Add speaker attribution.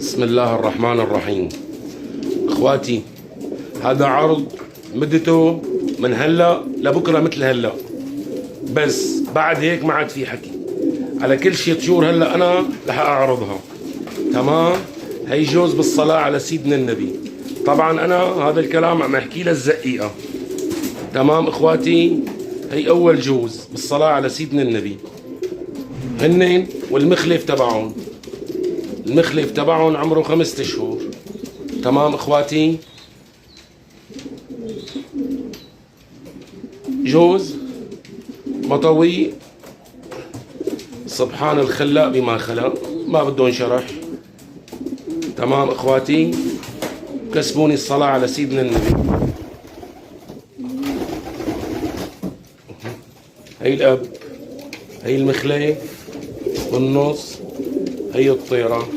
Speaker 1: بسم الله الرحمن الرحيم. اخواتي، هذا عرض مدته من هلا لبكره مثل هلا، بس بعد هيك ما عاد في حكي. على كل شيء طيور هلا انا رح اعرضها. تمام؟ هي جوز بالصلاة على سيدنا النبي. طبعا انا هذا الكلام عم احكي للزقيقة. تمام اخواتي؟ هي اول جوز بالصلاة على سيدنا النبي. هنن والمخلف تبعهم، المخلف تبعهم عمره 5 اشهر. تمام اخواتي؟ جوز مطوي، سبحان الخلاق بما خلق، ما بدهم شرح. تمام اخواتي؟ كسبوني الصلاة على سيدنا النبي. هي الاب، هي المخلف بالنص، هي الطيرة.